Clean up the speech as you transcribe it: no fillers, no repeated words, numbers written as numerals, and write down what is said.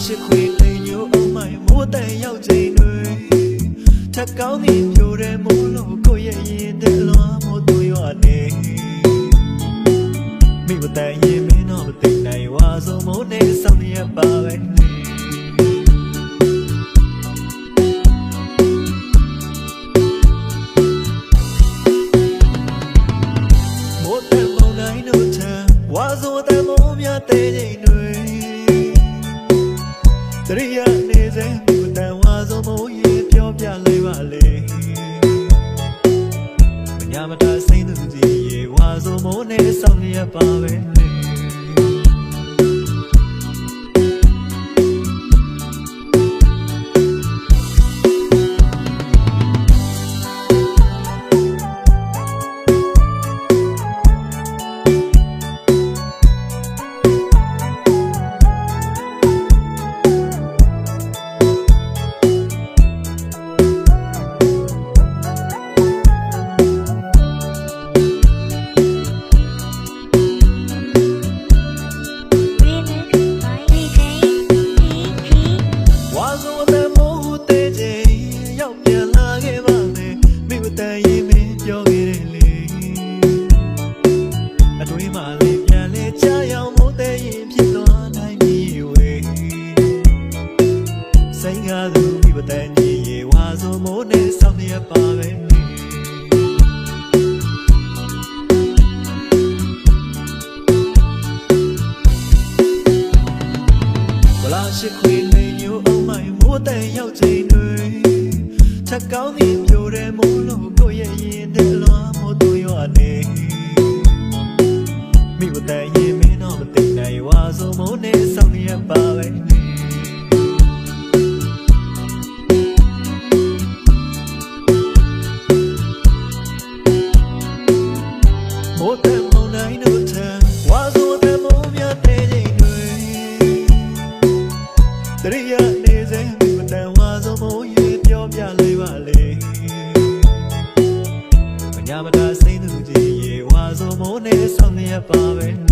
ရှိခွေလိန်ညိုအောင်မိုင်မိုးတန်ရောက်ချိန်တွေထက်ကောင်းသည်ပြိုတဲ့မိုးလို့ကိုရဲ့ရင်တဲ့လွမ်းမိုးသွေးရွာနေမိမတန်ရင်မင်းတော့မသိနိုင်ဝါဆုံးမိုးနဲ့ဆောင်းရပါပဲမိုးတန်မုန်တိုင်းတို့ထံဝါဆိုတဲ့မိုးများတဲ့ချိန်တွေတရိယာနေစေမိမတန်ဝါဆုံးမိုးရေပြောပြလိုက်ပါလေမညာမတာစိမ့်သူကြီးရေဝါဆုံးမိုးနဲ့ဆောင်းရပါပဲဆိုင်ကားသူမိဘတန်ကြီးရေဝါဆိုမိုးနဲ့ဆောင်းရပါပဲဝလာရှိခွေလိန်ညိုအောင်မိုင်မိုးတန်ရောက်ချိန်တွေထက်ကောင်းသည်ပြိုတဲ့မိုးလို့ကိုရဲ့ရင်တဲ့လွမ်းမိုးသွေးရွာနေမိဘတန်ရင်မင်းတော့မသိနိုင်ဝါဆိုမိုးနဲ့ဆောင်းရပါပဲမိုးတန်မုန်တိုင်းတို့ထံဝါဆိုတဲ့မိုးများတဲ့ချိန်တွေတရိယာနေစေမိမတန်ဝါဆိုမိုးရေပြောပြလိုက်ပါလေမညာမတာစိမ့်သူကြီးရေဝါဆိုမိုးနဲ့ဆောင်းရပါပဲ